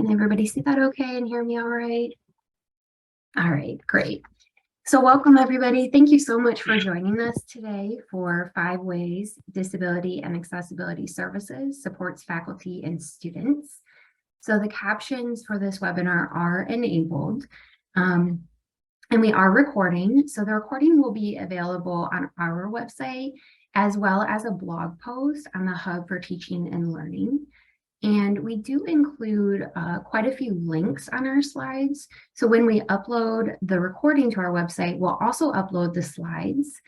Can everybody see that okay and hear me all right? All right, great. So welcome everybody. Thank you so much for joining us today for 5 Ways Disability and Accessibility Services Supports Faculty and Students. So the captions for this webinar are enabled and we are recording. So the recording will be available on our website as well as a blog post on the Hub for Teaching and Learning. And we do include quite a few links on our slides. So when we upload the recording to our website, we'll also upload the slides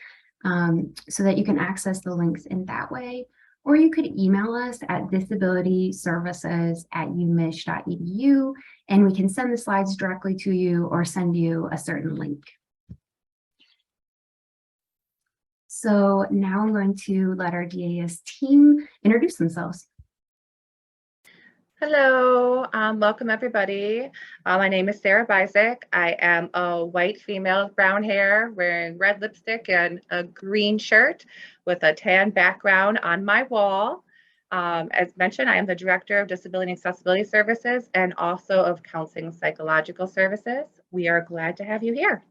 so that you can access the links in that way. Or you could email us at disabilityservices@umich.edu and we can send the slides directly to you or send you a certain link. So now I'm going to let our DAS team introduce themselves. Hello, welcome everybody. My name is Sarah Bizik. I am a white female with brown hair wearing red lipstick and a green shirt with a tan background on my wall. As mentioned, I am the Director of Disability and Accessibility Services and also of Counseling and Psychological Services. We are glad to have you here.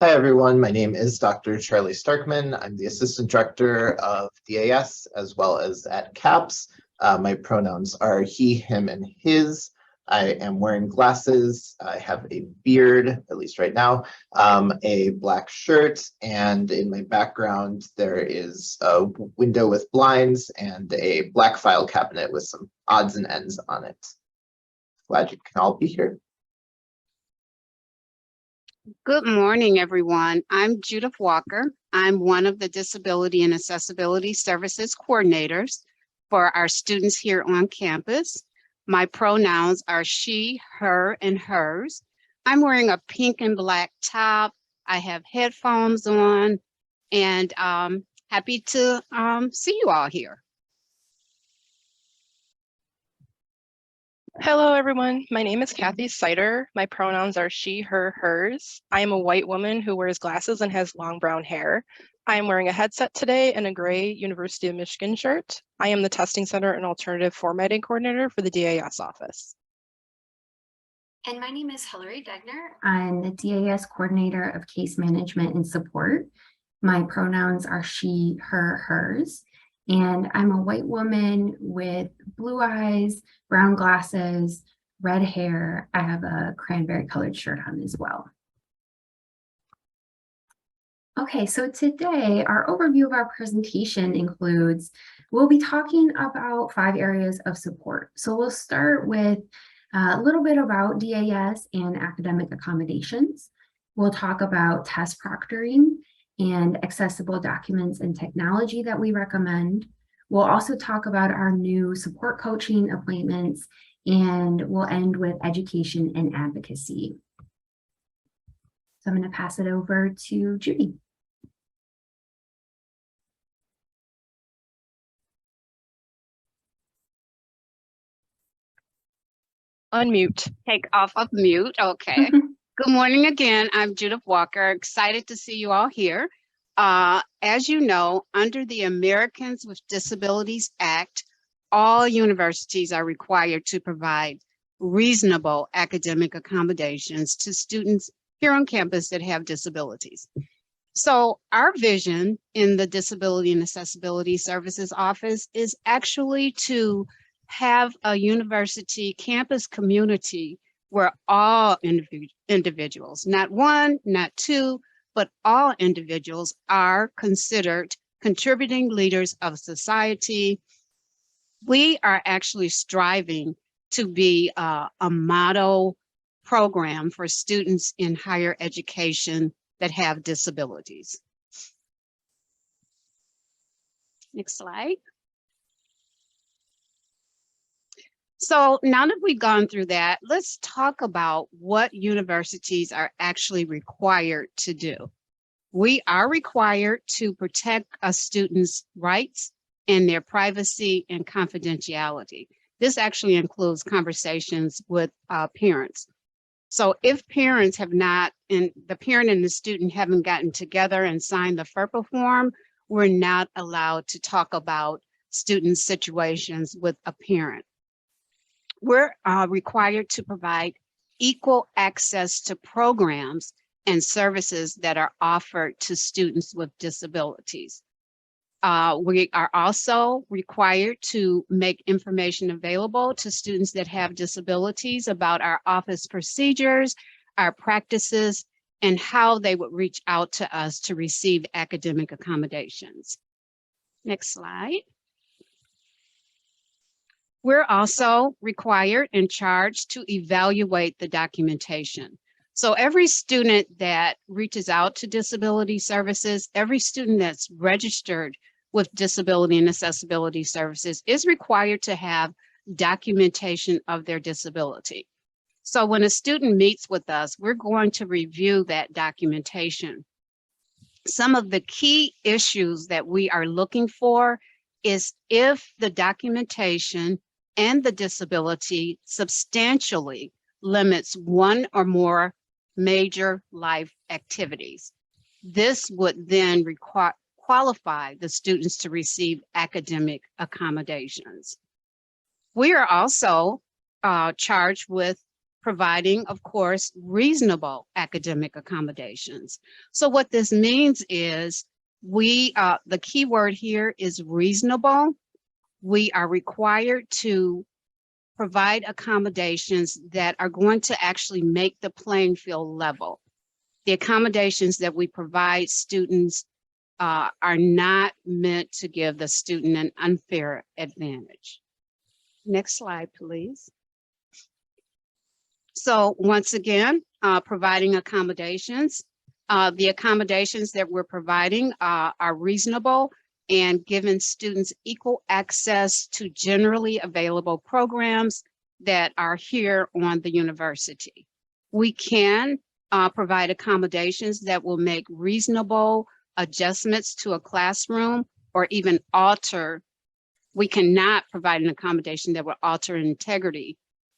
Hi, everyone. My name is Dr. Charlie Starkman. I'm the Assistant Director of DAS as well as at CAPS. My pronouns are he, him, and his. I am wearing glasses. I have a beard, at least right now, a black shirt, and in my background, there is a window with blinds and a black file cabinet with some odds and ends on it. Glad you can all be here. Good morning, everyone. I'm Judith Walker. I'm one of the Disability and Accessibility Services coordinators for our students here on campus. My pronouns are she, her, and hers. I'm wearing a pink and black top. I have headphones on, and happy to see you all here. Hello, everyone. My name is Kathy Sider. My pronouns are she, her, hers. I am a white woman who wears glasses and has long brown hair. I am wearing a headset today and a gray University of Michigan shirt. I am the Testing Center and Alternative Formatting Coordinator for the DAS office. And my name is Hillary Degner. I'm the DAS Coordinator of Case Management and Support. My pronouns are she, her, hers. And I'm a white woman with blue eyes, brown glasses, red hair. I have a cranberry colored shirt on as well. Okay, so today our overview of our presentation includes, we'll be talking about 5 areas of support. So we'll start with a little bit about DAS and academic accommodations. We'll talk about test proctoring and accessible documents and technology that we recommend. We'll also talk about our new support coaching appointments, and we'll end with education and advocacy. So I'm going to pass it over to Judy. Unmute. Take off of mute. Okay. Good morning again. I'm Judith Walker. Excited to see you all here. As you know, under the Americans with Disabilities Act, all universities are required to provide reasonable academic accommodations to students here on campus that have disabilities. So our vision in the Disability and Accessibility Services Office is actually to have a university campus community where all individuals, not one, not two, but all individuals are considered contributing leaders of society. We are actually striving to be a model program for students in higher education that have disabilities. Next slide. So now that we've gone through that, let's talk about what universities are actually required to do. We are required to protect a student's rights and their privacy and confidentiality. This actually includes conversations with parents. So if parents have not, and the parent and the student haven't gotten together and signed the FERPA form, we're not allowed to talk about student situations with a parent. We're required to provide equal access to programs and services that are offered to students with disabilities. We are also required to make information available to students that have disabilities about our office procedures, our practices, and how they would reach out to us to receive academic accommodations. Next slide. We're also required and charged to evaluate the documentation. So every student that reaches out to disability services, every student that's registered with disability and accessibility services is required to have documentation of their disability. So when a student meets with us, we're going to review that documentation. Some of the key issues that we are looking for is if the documentation and the disability substantially limits one or more major life activities. This would then qualify the students to receive academic accommodations. We are also charged with providing, of course, reasonable academic accommodations. So what this means is the key word here is reasonable. We are required to provide accommodations that are going to actually make the playing field level. The accommodations that we provide students are not meant to give the student an unfair advantage. Next slide, please. So once again, providing accommodations. The accommodations that we're providing are reasonable and giving students equal access to generally available programs that are here on the university. We can provide accommodations that will make reasonable adjustments to a classroom or even alter. We cannot provide an accommodation that will alter integrity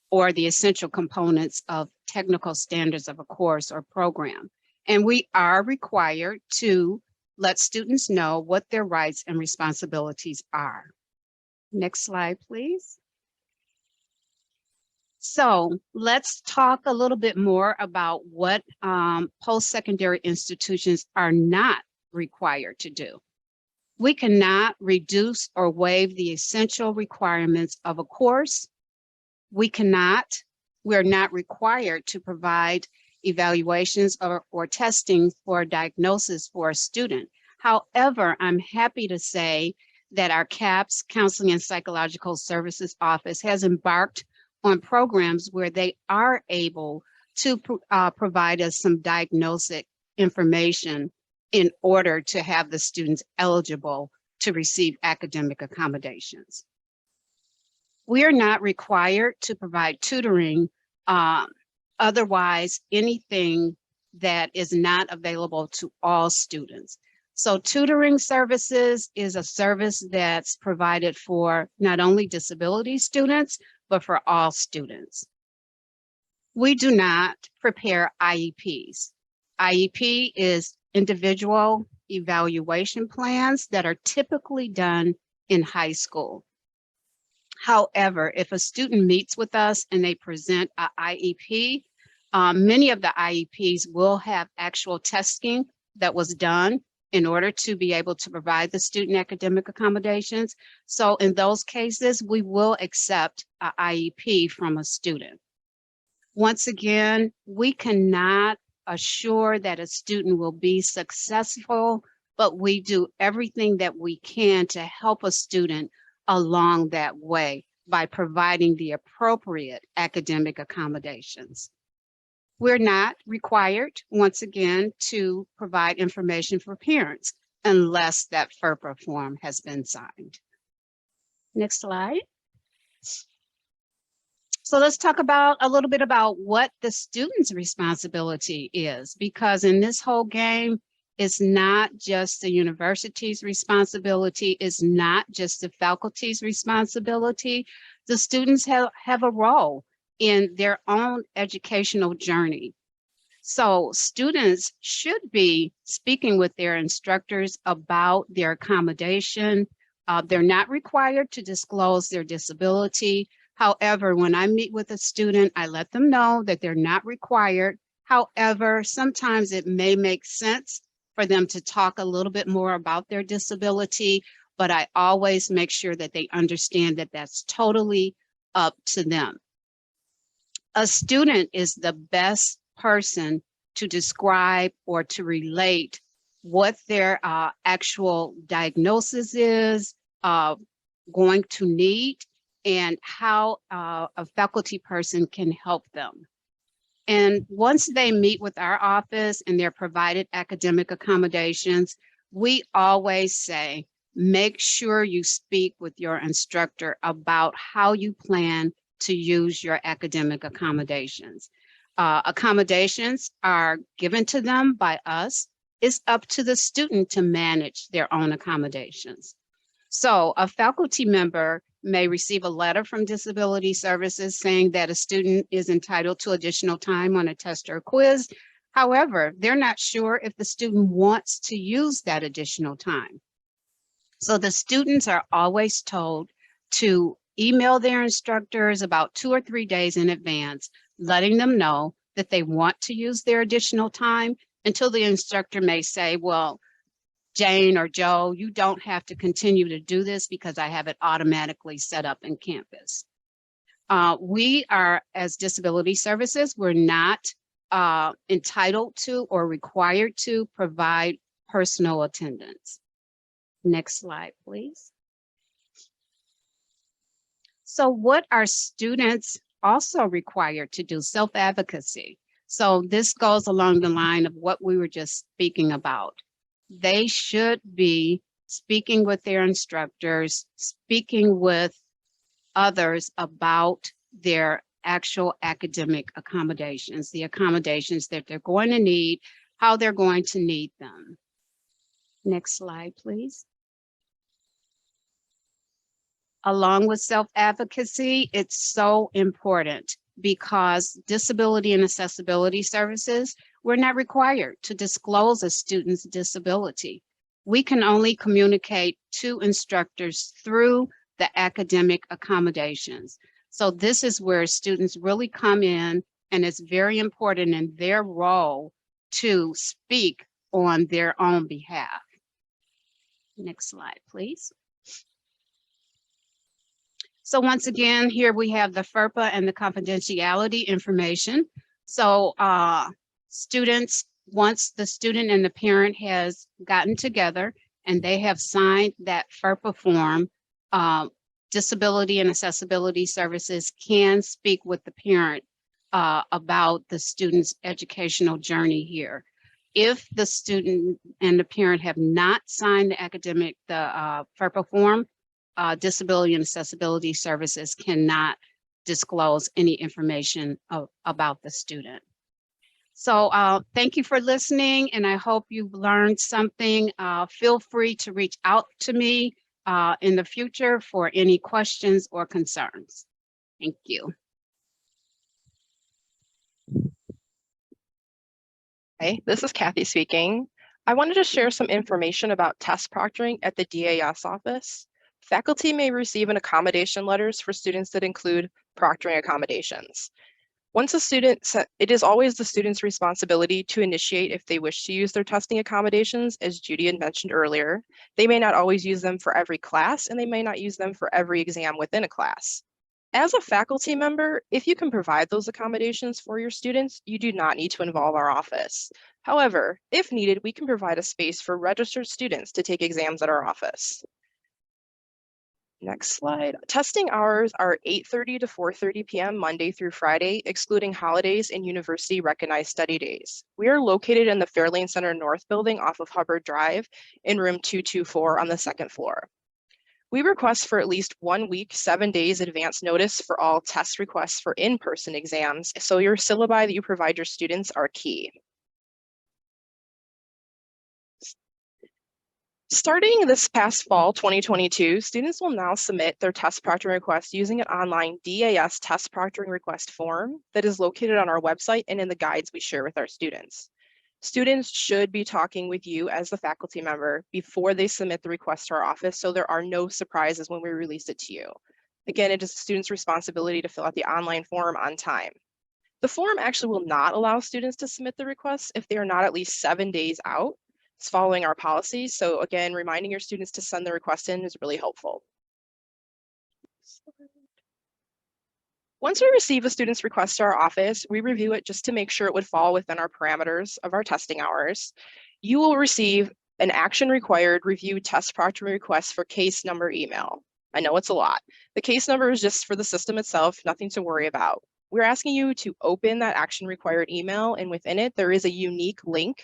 or the essential components of technical standards of a course or program. And we are required to let students know what their rights and responsibilities are. Next slide, please. So let's talk a little bit more about what post-secondary institutions are not required to do. We cannot reduce or waive the essential requirements of a course. We're not required to provide evaluations or testing for diagnosis for a student. However, I'm happy to say that our CAPS, Counseling and Psychological Services Office, has embarked on programs where they are able to provide us some diagnostic information in order to have the students eligible to receive academic accommodations. We are not required to provide tutoring. Otherwise, anything that is not available to all students. So tutoring services is a service that's provided for not only disability students, but for all students. We do not prepare IEPs. IEP is individual evaluation plans that are typically done in high school. However, if a student meets with us and they present an IEP, many of the IEPs will have actual testing that was done in order to be able to provide the student academic accommodations. So in those cases, we will accept an IEP from a student. Once again, we cannot assure that a student will be successful, but we do everything that we can to help a student along that way by providing the appropriate academic accommodations. We're not required, once again, to provide information for parents unless that FERPA form has been signed. Next slide. So let's talk about a little bit about what the student's responsibility is, because in this whole game, it's not just the university's responsibility, it's not just the faculty's responsibility. The students have a role in their own educational journey. So students should be speaking with their instructors about their accommodation, They're not required to disclose their disability. However, when I meet with a student, I let them know that they're not required. However, sometimes it may make sense for them to talk a little bit more about their disability, but I always make sure that they understand that that's totally up to them. A student is the best person to describe or to relate what their actual diagnosis is going to need and how a faculty person can help them. And once they meet with our office and they're provided academic accommodations, we always say, make sure you speak with your instructor about how you plan to use your academic accommodations. Accommodations are given to them by us. It's up to the student to manage their own accommodations. So a faculty member may receive a letter from Disability Services saying that a student is entitled to additional time on a test or quiz. However, they're not sure if the student wants to use that additional time. So the students are always told to email their instructors about 2 or 3 days in advance, letting them know that they want to use their additional time until the instructor may say, well, Jane or Joe, you don't have to continue to do this because I have it automatically set up in Campus. We are, as Disability Services, we're not entitled to or required to provide personal attendance. Next slide, please. So what are students also required to do? Self-advocacy. So this goes along the line of what we were just speaking about. They should be speaking with their instructors, speaking with others about their actual academic accommodations, the accommodations that they're going to need, how they're going to need them. Next slide, please. Along with self-advocacy, it's so important because disability and accessibility services, we're not required to disclose a student's disability. We can only communicate to instructors through the academic accommodations. So this is where students really come in, and it's very important in their role to speak on their own behalf. Next slide, please. So once again, here we have the FERPA and the confidentiality information. So students, once the student and the parent has gotten together and they have signed that FERPA form, Disability and Accessibility Services can speak with the parent about the student's educational journey here. If the student and the parent have not signed the FERPA form, Disability and Accessibility Services cannot disclose any information about the student. So thank you for listening, and I hope you've learned something. Feel free to reach out to me in the future for any questions or concerns. Thank you. Hi, this is Kathy speaking. I wanted to share some information about test proctoring at the DAS office. Faculty may receive an accommodation letters for students that include proctoring accommodations. Once a student, it is always the student's responsibility to initiate if they wish to use their testing accommodations, as Judy had mentioned earlier. They may not always use them for every class, and they may not use them for every exam within a class. As a faculty member, if you can provide those accommodations for your students, you do not need to involve our office. However, if needed, we can provide a space for registered students to take exams at our office. Next slide. Testing hours are 8:30 to 4:30 p.m. Monday through Friday, excluding holidays and university recognized study days. We are located in the Fairlane Center North building off of Hubbard Drive in room 224 on the second floor. We request for at least 1 week, 7 days advance notice for all test requests for in-person exams, so your syllabi that you provide your students are key. Starting this past fall, 2022, students will now submit their test proctoring request using an online DAS test proctoring request form that is located on our website and in the guides we share with our students. Students should be talking with you as the faculty member before they submit the request to our office, so there are no surprises when we release it to you. Again, it is the student's responsibility to fill out the online form on time. The form actually will not allow students to submit the request if they are not at least 7 days out. It's following our policy. So again, reminding your students to send the request in is really helpful. Once we receive a student's request to our office, we review it just to make sure it would fall within our parameters of our testing hours. You will receive an action required review test proctoring request for case number email. I know it's a lot. The case number is just for the system itself, nothing to worry about. We're asking you to open that action required email, and within it, there is a unique link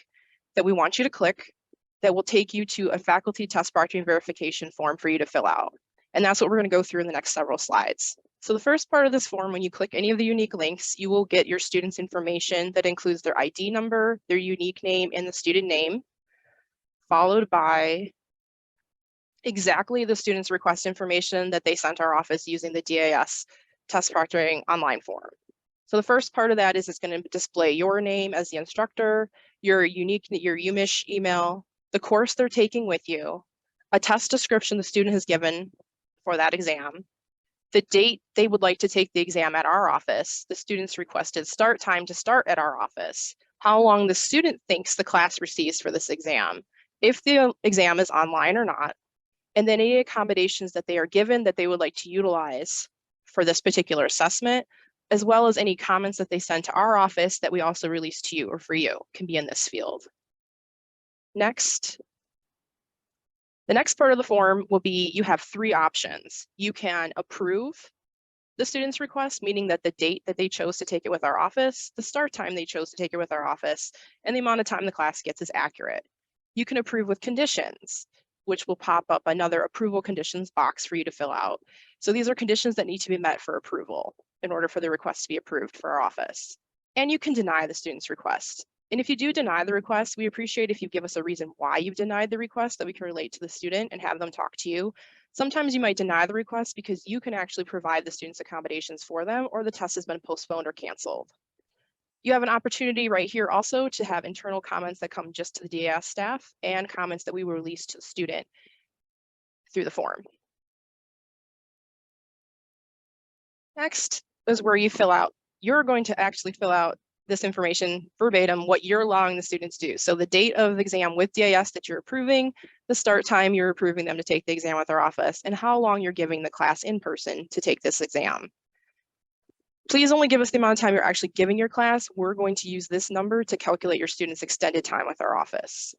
that we want you to click that will take you to a faculty test proctoring verification form for you to fill out. And that's what we're going to go through in the next several slides. So the first part of this form, when you click any of the unique links, you will get your student's information that includes their ID number, their unique name, and the student name, followed by exactly the student's request information that they sent our office using the DAS test proctoring online form. So the first part of that is it's going to display your name as the instructor, your UMISH email, the course they're taking with you, a test description the student has given for that exam, the date they would like to take the exam at our office, the student's requested start time to start at our office, how long the student thinks the class receives for this exam, if the exam is online or not, and then any accommodations that they are given that they would like to utilize for this particular assessment, as well as any comments that they send to our office that we also release to you or for you can be in this field. Next. The next part of the form will be, you have 3 options. You can approve the student's request, meaning that the date that they chose to take it with our office, the start time they chose to take it with our office, and the amount of time the class gets is accurate. You can approve with conditions, which will pop up another approval conditions box for you to fill out. So these are conditions that need to be met for approval in order for the request to be approved for our office. And you can deny the student's request. And if you do deny the request, we appreciate if you give us a reason why you've denied the request that we can relate to the student and have them talk to you. Sometimes you might deny the request because you can actually provide the student's accommodations for them, or the test has been postponed or canceled. You have an opportunity right here also to have internal comments that come just to the DAS staff and comments that we will release to the student through the form. Next is where you fill out. You're going to actually fill out this information verbatim, what you're allowing the students to do. So the date of the exam with DAS that you're approving, the start time you're approving them to take the exam with our office, and how long you're giving the class in person to take this exam. Please only give us the amount of time you're actually giving your class. We're going to use this number to calculate your students' extended time with our office.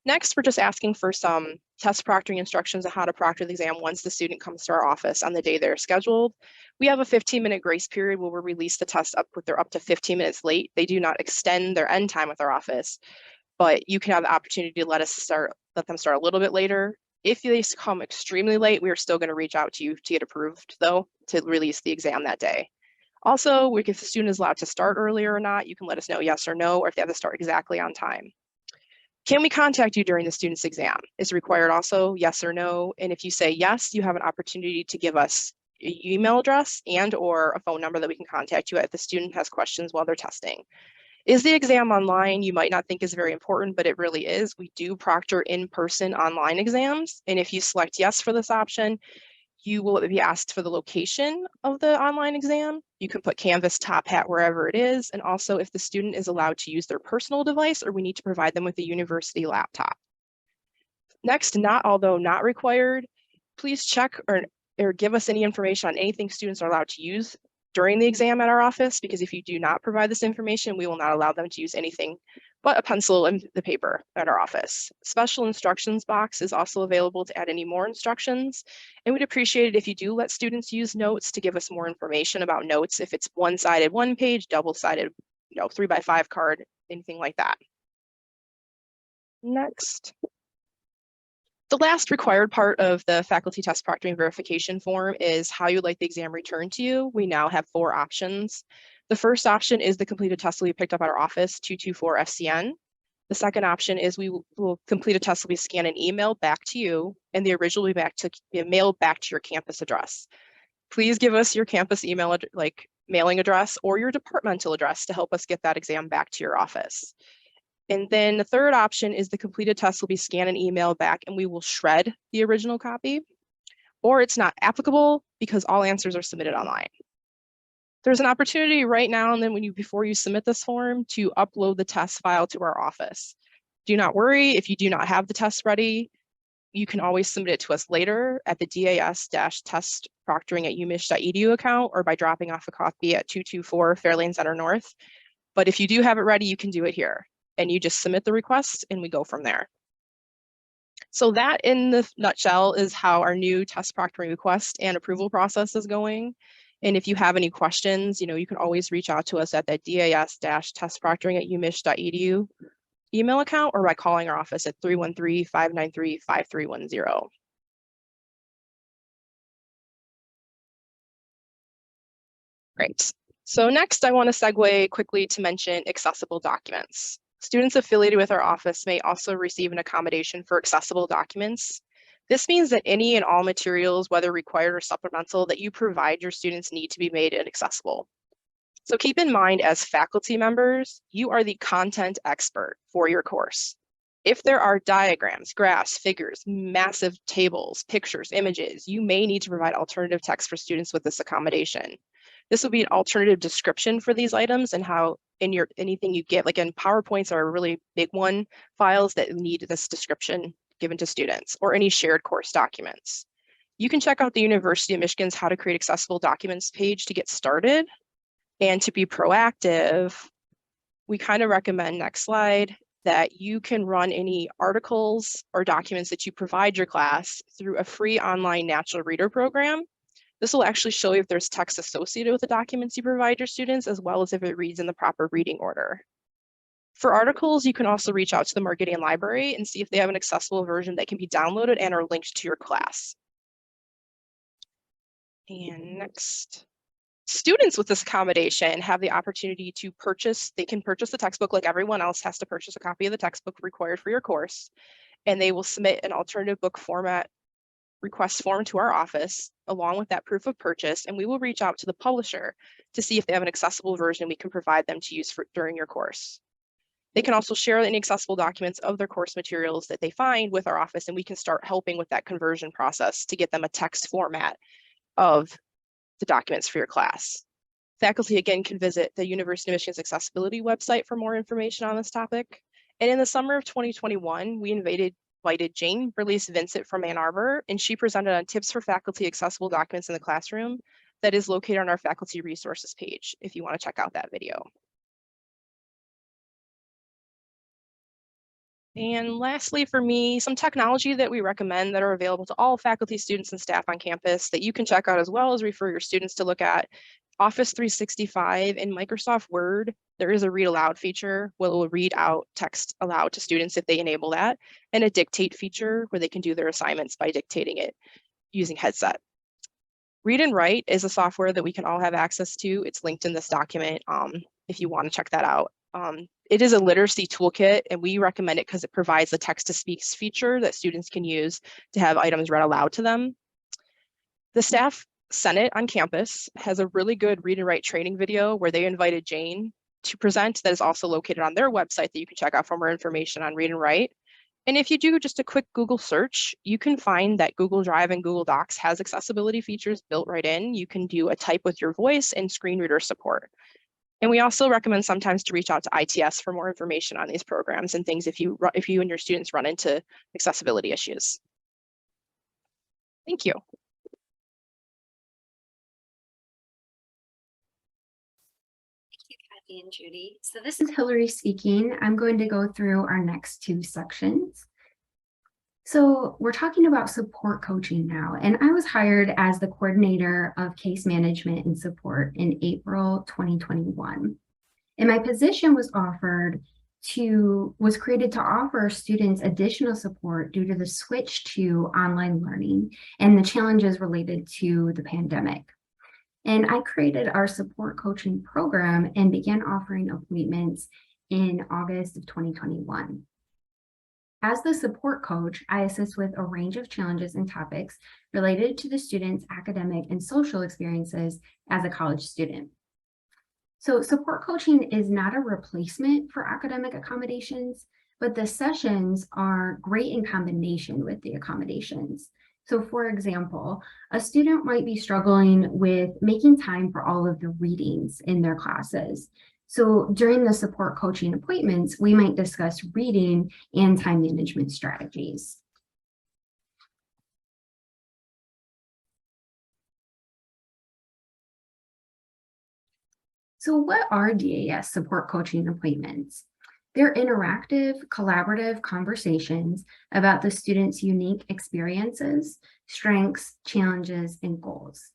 Next, we're just asking for some test proctoring instructions on how to proctor the exam once the student comes to our office on the day they're scheduled. We have a 15-minute grace period where we'll release the test if they're up to 15 minutes late. They do not extend their end time with our office, but you can have the opportunity to let them start a little bit later. If they come extremely late, we are still going to reach out to you to get approved, though, to release the exam that day. Also, if the student is allowed to start earlier or not, you can let us know yes or no, or if they have to start exactly on time. Can we contact you during the student's exam? Is required also, yes or no? And if you say yes, you have an opportunity to give us an email address and or a phone number that we can contact you if the student has questions while they're testing. Is the exam online? You might not think is very important, but it really is. We do proctor in-person online exams. And if you select yes for this option, you will be asked for the location of the online exam. You can put Canvas, Top Hat, wherever it is. And also if the student is allowed to use their personal device or we need to provide them with a university laptop. Next, although not required, please check or give us any information on anything students are allowed to use during the exam at our office, because if you do not provide this information, we will not allow them to use anything but a pencil and the paper at our office. Special instructions box is also available to add any more instructions. And we'd appreciate it if you do let students use notes to give us more information about notes, if it's one-sided 1 page, double-sided 3x5 card, anything like that. Next. The last required part of the faculty test proctoring verification form is how you'd like the exam returned to you. We now have 4 options. The first option is the completed test will be picked up at our office, 224 FCN. The second option is we will complete a test will be scanned and emailed back to you, and the original will be mailed back to your campus address. Please give us your campus email, mailing address or your departmental address to help us get that exam back to your office. And then the third option is the completed test will be scanned and emailed back, and we will shred the original copy, or it's not applicable because all answers are submitted online. There's an opportunity right now and then before you submit this form to upload the test file to our office. Do not worry if you do not have the test ready. You can always submit it to us later at the DAS-test proctoring@umich.edu account or by dropping off a copy at 224 Fairlane Center North. But if you do have it ready, you can do it here. And you just submit the request and we go from there. So that in the nutshell is how our new test proctoring request and approval process is going. And if you have any questions, you can always reach out to us at that DAS-test proctoring@umich.edu email account or by calling our office at 313-593-5310. Great. So next I want to segue quickly to mention accessible documents. Students affiliated with our office may also receive an accommodation for accessible documents. This means that any and all materials, whether required or supplemental, that you provide your students need to be made inaccessible. So keep in mind, as faculty members, you are the content expert for your course. If there are diagrams, graphs, figures, massive tables, pictures, images, you may need to provide alternative text for students with this accommodation. This will be an alternative description for these items and how anything you get, like in PowerPoints are a really big one, files that need this description given to students or any shared course documents. You can check out the University of Michigan's How to Create Accessible Documents page to get started. And to be proactive, we kind of recommend, next slide, that you can run any articles or documents that you provide your class through a free online natural reader program. This will actually show you if there's text associated with the documents you provide your students, as well as if it reads in the proper reading order. For articles, you can also reach out to the Marketing Library and see if they have an accessible version that can be downloaded and are linked to your class. And next, students with this accommodation have the opportunity to purchase, they can purchase the textbook like everyone else has to purchase a copy of the textbook required for your course, and they will submit an alternative book format request form to our office along with that proof of purchase, and we will reach out to the publisher to see if they have an accessible version we can provide them to use during your course. They can also share any accessible documents of their course materials that they find with our office, and we can start helping with that conversion process to get them a text format of the documents for your class. Faculty, again, can visit the University of Michigan's accessibility website for more information on this topic. And in the summer of 2021, we invited Jane Burlees-Vincent from Ann Arbor, and she presented on tips for faculty accessible documents in the classroom that is located on our faculty resources page if you want to check out that video. And lastly, for me, some technology that we recommend that are available to all faculty, students, and staff on campus that you can check out as well as refer your students to look at. Office 365 and Microsoft Word, there is a read aloud feature where it will read out text aloud to students if they enable that, and a dictate feature where they can do their assignments by dictating it using headset. Read and Write is a software that we can all have access to. It's linked in this document if you want to check that out. It is a literacy toolkit, and we recommend it because it provides the text-to-speech feature that students can use to have items read aloud to them. The Staff Senate on campus has a really good read and write training video where they invited Jane to present that is also located on their website that you can check out for more information on read and write. And if you do just a quick Google search, you can find that Google Drive and Google Docs has accessibility features built right in. You can do a type with your voice and screen reader support. And we also recommend sometimes to reach out to ITS for more information on these programs and things if you and your students run into accessibility issues. Thank you. And Judy. So this is Hillary speaking. I'm going to go through our next two sections. So we're talking about support coaching now, and I was hired as the coordinator of case management and support in April 2021. And my position was created to offer students additional support due to the switch to online learning and the challenges related to the pandemic. And I created our support coaching program and began offering appointments in August of 2021. As the support coach, I assist with a range of challenges and topics related to the student's academic and social experiences as a college student. So support coaching is not a replacement for academic accommodations, but the sessions are great in combination with the accommodations. So for example, a student might be struggling with making time for all of the readings in their classes. So during the support coaching appointments, we might discuss reading and time management strategies. So what are DAS support coaching appointments? They're interactive, collaborative conversations about the student's unique experiences, strengths, challenges, and goals.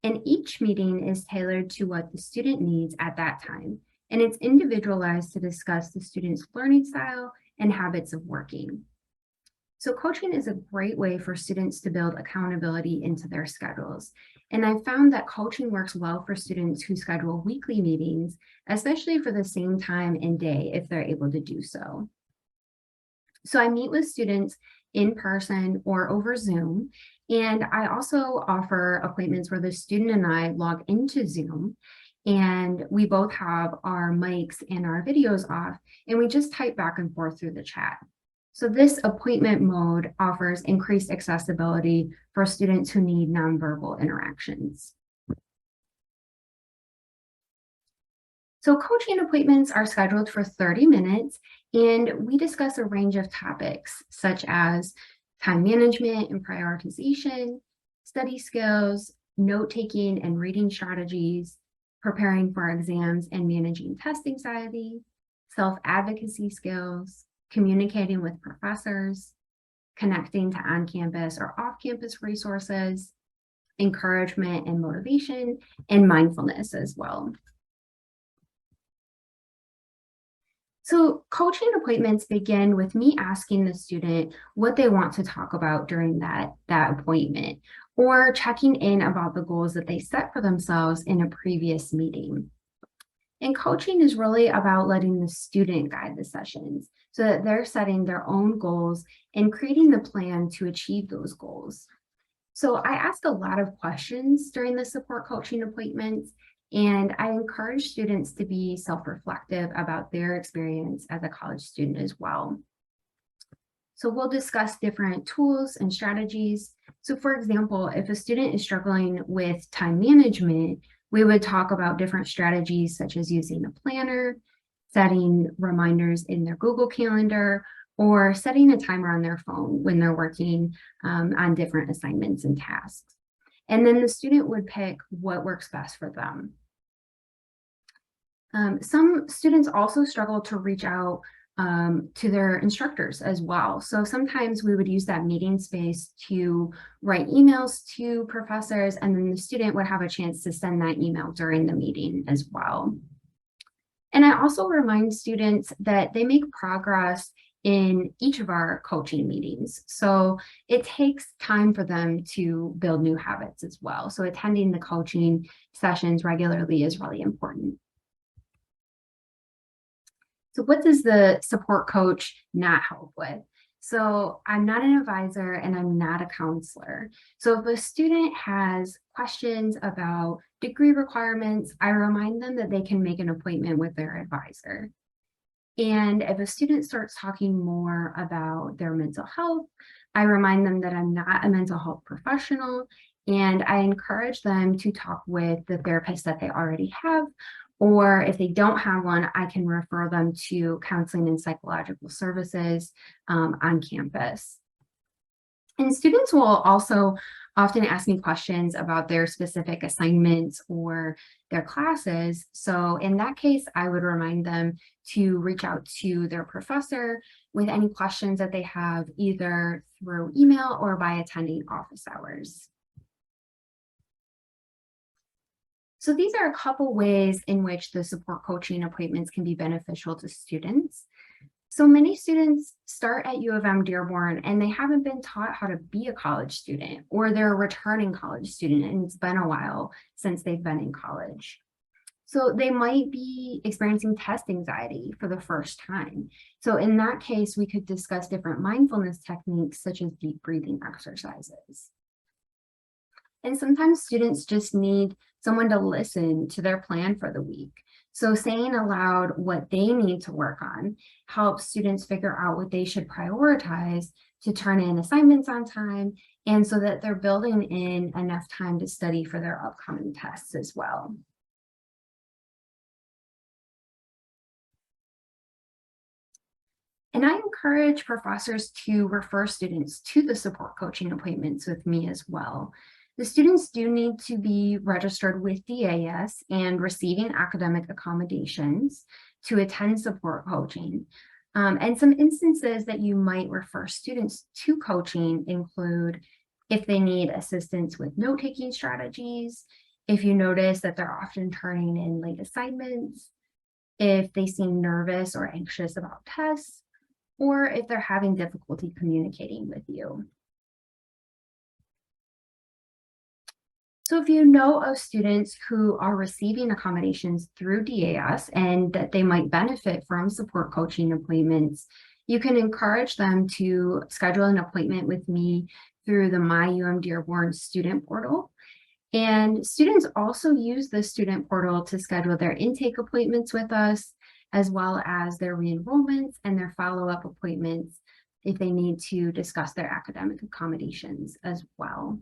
And each meeting is tailored to what the student needs at that time, and it's individualized to discuss the student's learning style and habits of working. So coaching is a great way for students to build accountability into their schedules. And I found that coaching works well for students who schedule weekly meetings, especially for the same time and day if they're able to do so. So I meet with students in person or over Zoom, and I also offer appointments where the student and I log into Zoom, and we both have our mics and our videos off, and we just type back and forth through the chat. So this appointment mode offers increased accessibility for students who need nonverbal interactions. So coaching appointments are scheduled for 30 minutes, and we discuss a range of topics such as time management and prioritization, study skills, note-taking and reading strategies, preparing for exams and managing test anxiety, self-advocacy skills, communicating with professors, connecting to on-campus or off-campus resources, encouragement and motivation, and mindfulness as well. So coaching appointments begin with me asking the student what they want to talk about during that appointment, or checking in about the goals that they set for themselves in a previous meeting. And coaching is really about letting the student guide the sessions so that they're setting their own goals and creating the plan to achieve those goals. So I ask a lot of questions during the support coaching appointments, and I encourage students to be self-reflective about their experience as a college student as well. So we'll discuss different tools and strategies. So for example, if a student is struggling with time management, we would talk about different strategies such as using a planner, setting reminders in their Google Calendar, or setting a timer on their phone when they're working on different assignments and tasks. And then the student would pick what works best for them. Some students also struggle to reach out to their instructors as well. So sometimes we would use that meeting space to write emails to professors, and then the student would have a chance to send that email during the meeting as well. And I also remind students that they make progress in each of our coaching meetings. So it takes time for them to build new habits as well. So attending the coaching sessions regularly is really important. So what does the support coach not help with? So I'm not an advisor and I'm not a counselor. So if a student has questions about degree requirements, I remind them that they can make an appointment with their advisor. And if a student starts talking more about their mental health, I remind them that I'm not a mental health professional, and I encourage them to talk with the therapist that they already have, or if they don't have one, I can refer them to counseling and psychological services on campus. And students will also often ask me questions about their specific assignments or their classes. So in that case, I would remind them to reach out to their professor with any questions that they have, either through email or by attending office hours. So these are a couple ways in which the support coaching appointments can be beneficial to students. So many students start at UM-Dearborn and they haven't been taught how to be a college student, or they're a returning college student and it's been a while since they've been in college. So they might be experiencing test anxiety for the first time. So in that case, we could discuss different mindfulness techniques such as deep breathing exercises. And sometimes students just need someone to listen to their plan for the week. So saying aloud what they need to work on helps students figure out what they should prioritize to turn in assignments on time, and so that they're building in enough time to study for their upcoming tests as well. And I encourage professors to refer students to the support coaching appointments with me as well. The students do need to be registered with DAS and receiving academic accommodations to attend support coaching. And some instances that you might refer students to coaching include if they need assistance with note-taking strategies, if you notice that they're often turning in late assignments, if they seem nervous or anxious about tests, or if they're having difficulty communicating with you. So if you know of students who are receiving accommodations through DAS and that they might benefit from support coaching appointments, you can encourage them to schedule an appointment with me through the My UM-Dearborn student portal. And students also use the student portal to schedule their intake appointments with us, as well as their re-enrollments and their follow-up appointments if they need to discuss their academic accommodations as well.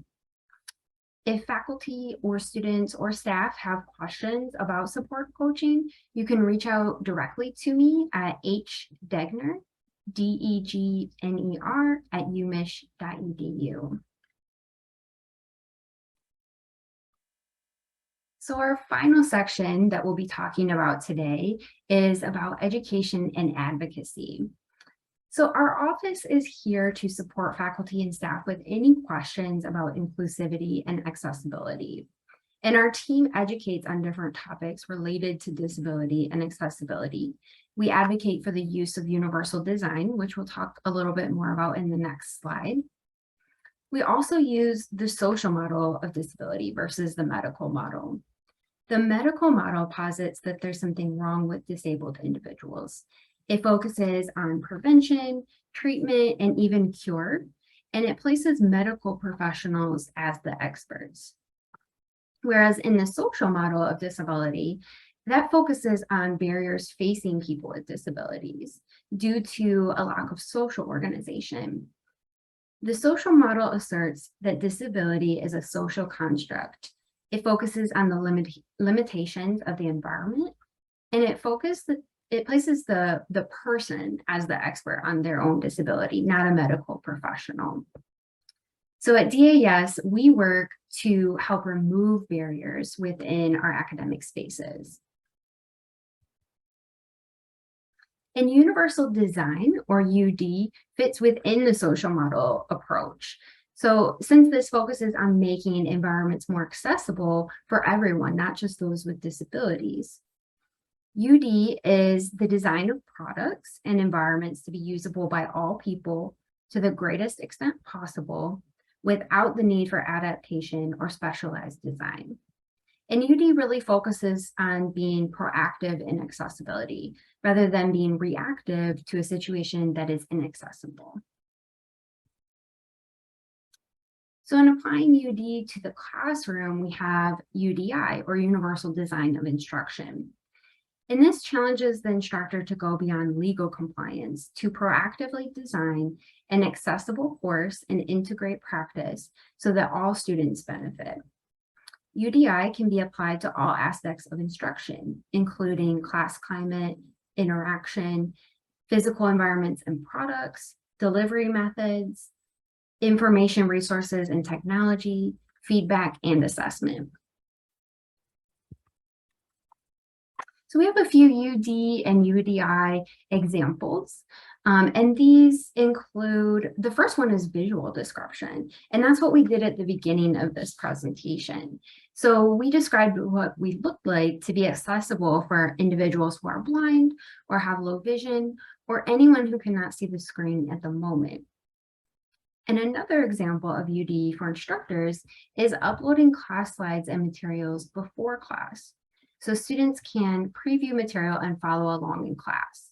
If faculty or students or staff have questions about support coaching, you can reach out directly to me at hdegner, D-E-G-N-E-R, @umich.edu. So our final section that we'll be talking about today is about education and advocacy. So our office is here to support faculty and staff with any questions about inclusivity and accessibility. And our team educates on different topics related to disability and accessibility. We advocate for the use of universal design, which we'll talk a little bit more about in the next slide. We also use the social model of disability versus the medical model. The medical model posits that there's something wrong with disabled individuals. It focuses on prevention, treatment, and even cure, and it places medical professionals as the experts. Whereas in the social model of disability, that focuses on barriers facing people with disabilities due to a lack of social organization. The social model asserts that disability is a social construct. It focuses on the limitations of the environment, and it places the person as the expert on their own disability, not a medical professional. So at DAS, we work to help remove barriers within our academic spaces. And universal design, or UD, fits within the social model approach. So since this focuses on making environments more accessible for everyone, not just those with disabilities, UD is the design of products and environments to be usable by all people to the greatest extent possible without the need for adaptation or specialized design. And UD really focuses on being proactive in accessibility rather than being reactive to a situation that is inaccessible. So in applying UD to the classroom, we have UDI, or Universal Design of Instruction. And this challenges the instructor to go beyond legal compliance to proactively design an accessible course and integrate practice so that all students benefit. UDI can be applied to all aspects of instruction, including class climate, interaction, physical environments and products, delivery methods, information resources and technology, feedback, and assessment. So we have a few UD and UDI examples, and these include, the first one is visual description, and that's what we did at the beginning of this presentation. So we described what we looked like to be accessible for individuals who are blind or have low vision, or anyone who cannot see the screen at the moment. And another example of UD for instructors is uploading class slides and materials before class, so students can preview material and follow along in class.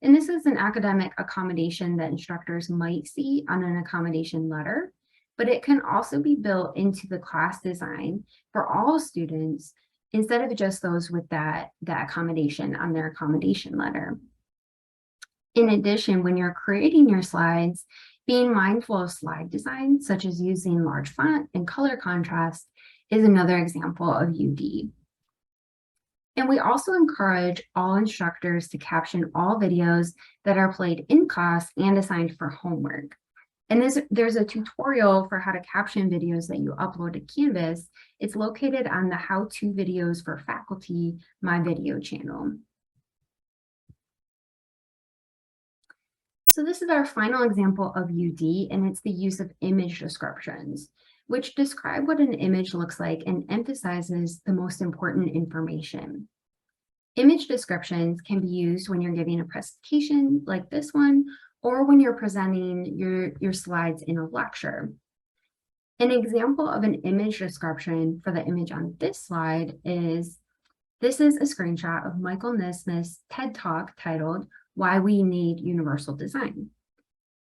And this is an academic accommodation that instructors might see on an accommodation letter, but it can also be built into the class design for all students instead of just those with that accommodation on their accommodation letter. In addition, when you're creating your slides, being mindful of slide design, such as using large font and color contrast, is another example of UD. And we also encourage all instructors to caption all videos that are played in class and assigned for homework. And there's a tutorial for how to caption videos that you upload to Canvas. It's located on the How-To Videos for Faculty My Video channel. So this is our final example of UD, and it's the use of image descriptions, which describe what an image looks like and emphasizes the most important information. Image descriptions can be used when you're giving a presentation like this one, or when you're presenting your slides in a lecture. An example of an image description for the image on this slide is, this is a screenshot of Michael Nesmith's TED Talk titled, "Why We Need Universal Design."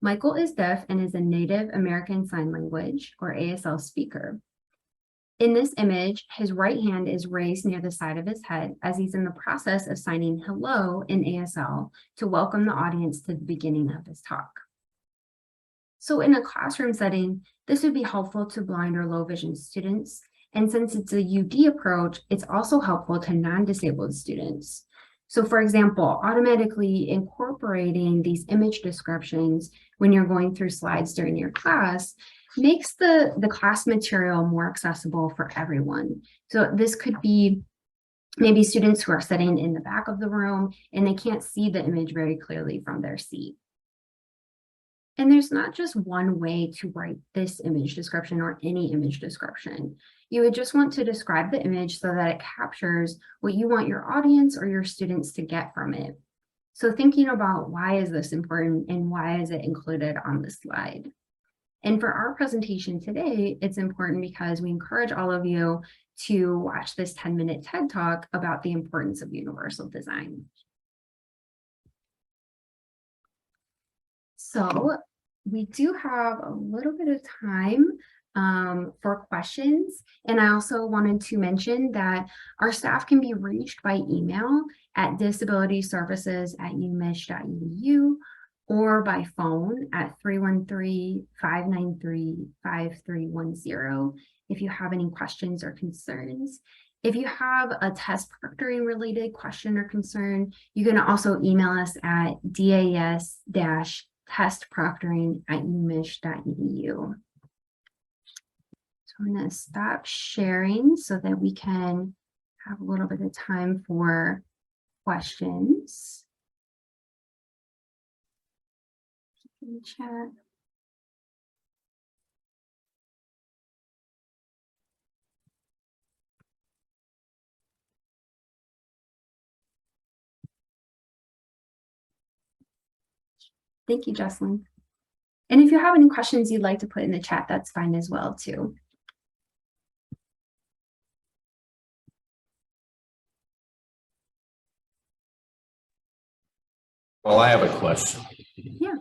Michael is deaf and is a Native American Sign Language, or ASL speaker. In this image, his right hand is raised near the side of his head as he's in the process of signing hello in ASL to welcome the audience to the beginning of his talk. So in a classroom setting, this would be helpful to blind or low vision students. And since it's a UD approach, it's also helpful to non-disabled students. So for example, automatically incorporating these image descriptions when you're going through slides during your class makes the class material more accessible for everyone. So this could be maybe students who are sitting in the back of the room and they can't see the image very clearly from their seat. And there's not just one way to write this image description or any image description. You would just want to describe the image so that it captures what you want your audience or your students to get from it. So thinking about why is this important and why is it included on the slide? And for our presentation today, it's important because we encourage all of you to watch this 10-minute TED Talk about the importance of universal design. So we do have a little bit of time for questions. And I also wanted to mention that our staff can be reached by email at disabilityservices@umich.edu or by phone at 313-593-5310 if you have any questions or concerns. If you have a test proctoring related question or concern, you can also email us at das-testproctoring@umich.edu. So I'm going to stop sharing so that we can have a little bit of time for questions. In the chat. Thank you, Jocelyn. And if you have any questions you'd like to put in the chat, that's fine as well, too. Well, I have a question. Yeah.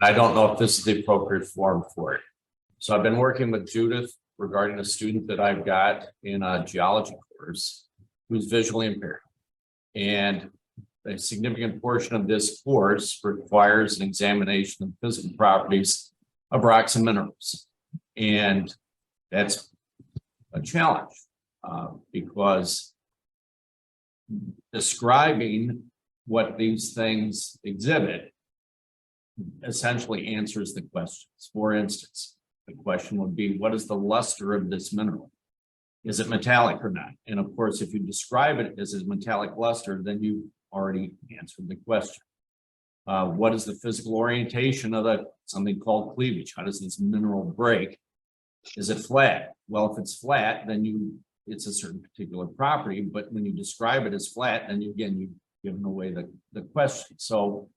I don't know if this is the appropriate forum for it. So I've been working with Judith regarding a student that I've got in a geology course who's visually impaired. And a significant portion of this course requires an examination of physical properties of rocks and minerals. And that's a challenge because describing what these things exhibit essentially answers the questions. For instance, the question would be, what is the luster of this mineral? Is it metallic or not? And of course, if you describe it as a metallic luster, then you already answered the question. What is the physical orientation of something called cleavage? How does this mineral break? Is it flat? Well, if it's flat, then it's a certain particular property, but when you describe it as flat, then you've given away the question. So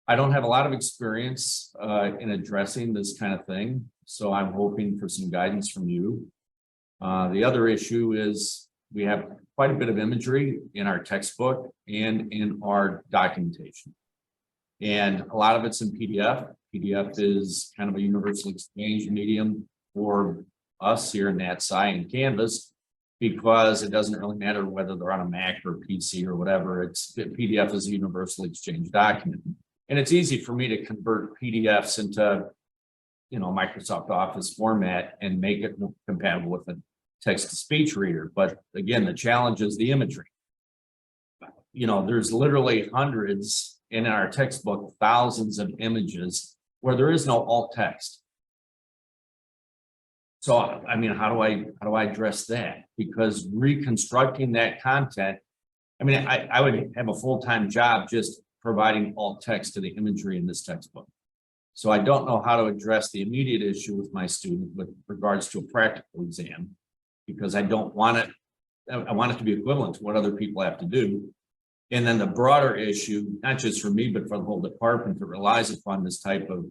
I don't have a lot of experience in addressing this kind of thing. So I'm hoping for some guidance from you. The other issue is we have quite a bit of imagery in our textbook and in our documentation. And a lot of it's in PDF. PDF is kind of a universal exchange medium for us here in NatSci and Canvas. because it doesn't really matter whether they're on a Mac or PC or whatever. PDF is a universal exchange document. And it's easy for me to convert PDFs into, Microsoft Office format and make it compatible with a text-to-speech reader. But again, the challenge is the imagery. There's literally hundreds in our textbook, thousands of images where there is no alt text. So, I mean, how do I address that? Because reconstructing that content, I would have a full-time job just providing alt text to the imagery in this textbook. So I don't know how to address the immediate issue with my student with regards to a practical exam, because I want it to be equivalent to what other people have to do. And then the broader issue, not just for me, but for the whole department that relies upon this type of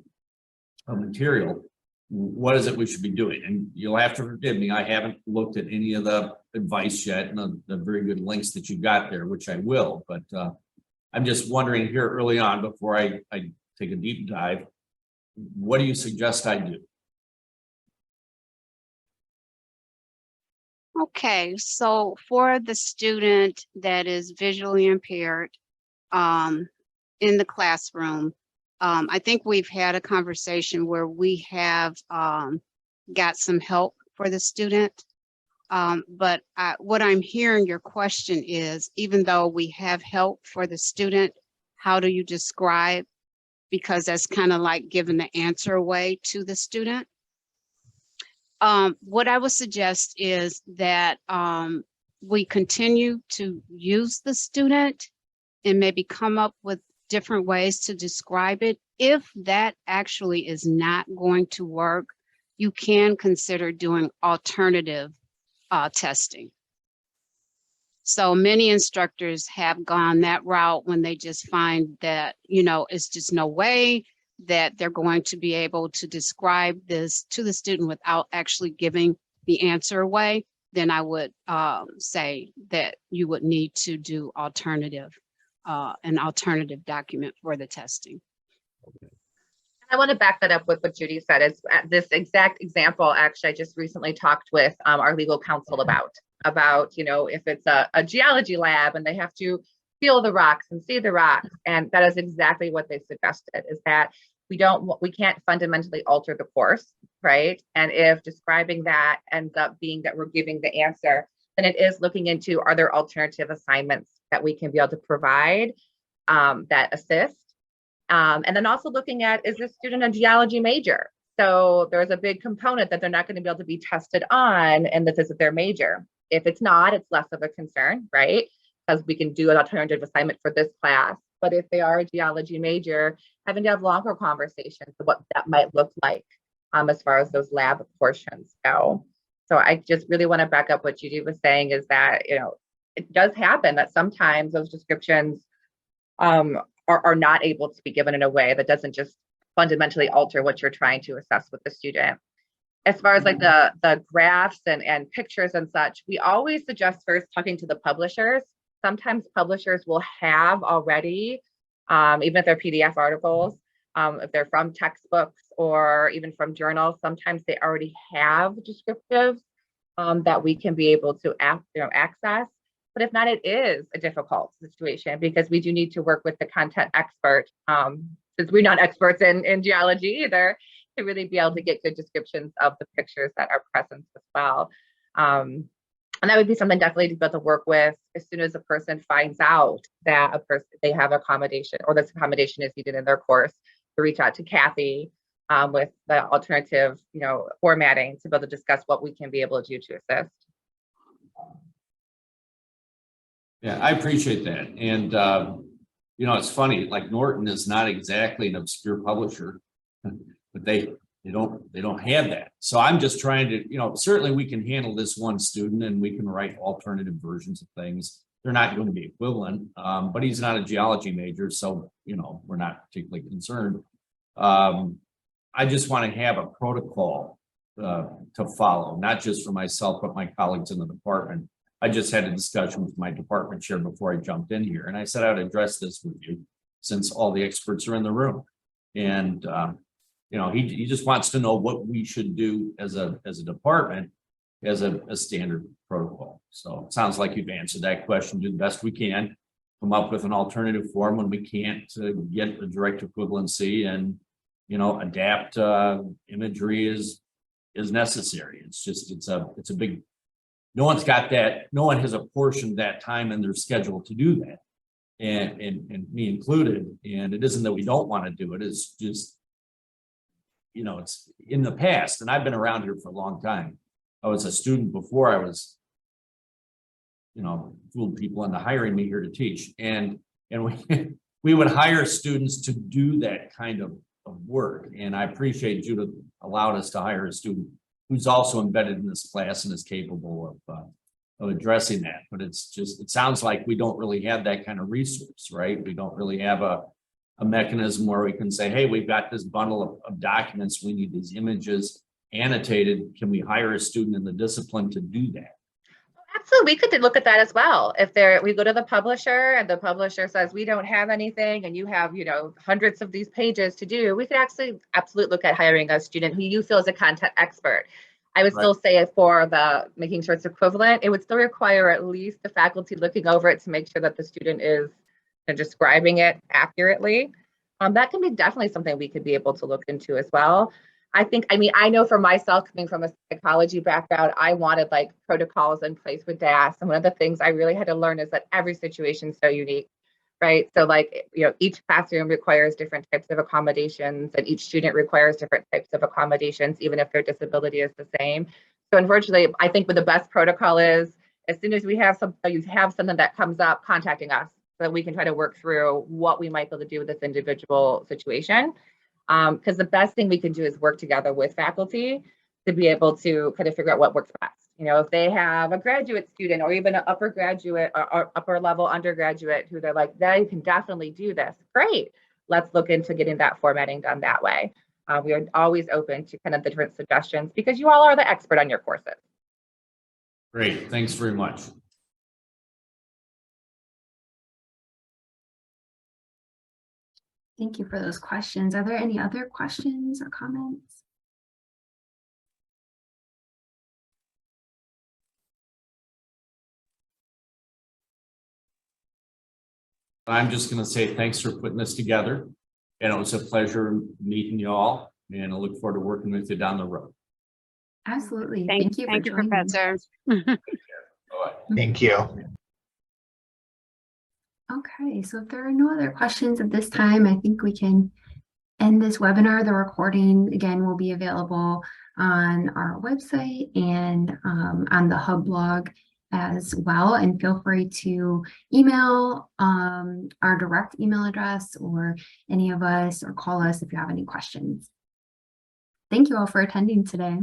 material, what is it we should be doing? And you'll have to forgive me, I haven't looked at any of the advice yet and the very good links that you got there, which I will, but I'm just wondering here early on before I take a deep dive, what do you suggest I do? Okay, so for the student that is visually impaired in the classroom, I think we've had a conversation where we have got some help for the student. But what I'm hearing your question is, even though we have help for the student, how do you describe? Because that's kind of like giving the answer away to the student. What I would suggest is that we continue to use the student and maybe come up with different ways to describe it. If that actually is not going to work, you can consider doing alternative testing. So many instructors have gone that route when they just find that, it's just no way that they're going to be able to describe this to the student without actually giving the answer away. Then I would say that you would need to do an alternative document for the testing. I want to back that up with what Judy said. Is this exact example, actually, I just recently talked with our legal counsel about, if it's a geology lab and they have to feel the rocks and see the rocks. And that is exactly what they suggested, is that we can't fundamentally alter the course, right? And if describing that ends up being that we're giving the answer, then it is looking into, are there alternative assignments that we can be able to provide that assist? And then also looking at, is this student a geology major? So there's a big component that they're not going to be able to be tested on, and this is their major. If it's not, it's less of a concern, right? Because we can do an alternative assignment for this class. But if they are a geology major, having to have longer conversations of what that might look like as far as those lab portions go. So I just really want to back up what Judy was saying, is that, it does happen that sometimes those descriptions are not able to be given in a way that doesn't just fundamentally alter what you're trying to assess with the student. As far as like the graphs and pictures and such, we always suggest first talking to the publishers. Sometimes publishers will have already, even if they're PDF articles, if they're from textbooks or even from journals, sometimes they already have descriptives that we can be able to access. But if not, it is a difficult situation, because we do need to work with the content expert, since we're not experts in geology either, to really be able to get good descriptions of the pictures that are present as well. And that would be something definitely to be able to work with as soon as a person finds out that they have accommodation, or this accommodation is needed in their course, to reach out to Kathy with the alternative, formatting, to be able to discuss what we can be able to do to assist. Yeah, I appreciate that. And, it's funny, like Norton is not exactly an obscure publisher, but they don't have that. So I'm just trying to, certainly we can handle this one student and we can write alternative versions of things. They're not going to be equivalent, but he's not a geology major. So, we're not particularly concerned. I just want to have a protocol to follow, not just for myself, but my colleagues in the department. I just had a discussion with my department chair before I jumped in here, and I said I would address this with you since all the experts are in the room. And, he just wants to know what we should do as a department. as a standard protocol. So it sounds like you've answered that question, do the best we can, come up with an alternative form when we can't get a direct equivalency, and, you know, adapt imagery is necessary. It's just, it's a big, no one's got that, no one has apportioned that time in their schedule to do that. And me included. And it isn't that we don't want to do it, it's just, you know, it's in the past, and I've been around here for a long time. I was a student before I was, you know, fooled people into hiring me here to teach. And we would hire students to do that kind of work. And I appreciate Judith allowed us to hire a student who's also embedded in this class and is capable of addressing that. But it's just, it sounds like we don't really have that kind of resource, right? We don't really have a mechanism where we can say, hey, we've got this bundle of documents, we need these images annotated. Can we hire a student in the discipline to do that? Absolutely, we could look at that as well. If we go to the publisher and the publisher says we don't have anything, and you have, you know, hundreds of these pages to do, we could actually absolutely look at hiring a student who you feel is a content expert. I would still say for the making sure it's equivalent, it would still require at least the faculty looking over it to make sure that the student is describing it accurately. That can be definitely something we could be able to look into as well. I know for myself, coming from a psychology background, I wanted like protocols in place with DAS. And one of the things I really had to learn is that every situation is so unique, right? So like, you know, each classroom requires different types of accommodations, and each student requires different types of accommodations, even if their disability is the same. So unfortunately, I think what the best protocol is, as soon as you have something that comes up, contacting us so that we can try to work through what we might be able to do with this individual situation. Because the best thing we can do is work together with faculty to be able to kind of figure out what works best. You know, if they have a graduate student or even an upper graduate or upper level undergraduate who they're like, they can definitely do this, great. Let's look into getting that formatting done that way. We are always open to kind of the different suggestions because you all are the expert on your courses. Great, thanks very much. Thank you for those questions. Are there any other questions or comments? I'm just going to say thanks for putting this together. And it was a pleasure meeting you all. And I look forward to working with you down the road. Absolutely. Thank you, you, joining. Professor. Thank you. Okay, so if there are no other questions at this time, I think we can end this webinar. The recording, again, will be available on our website and on the Hub blog as well. And feel free to email our direct email address or any of us, or call us if you have any questions. Thank you all for attending today.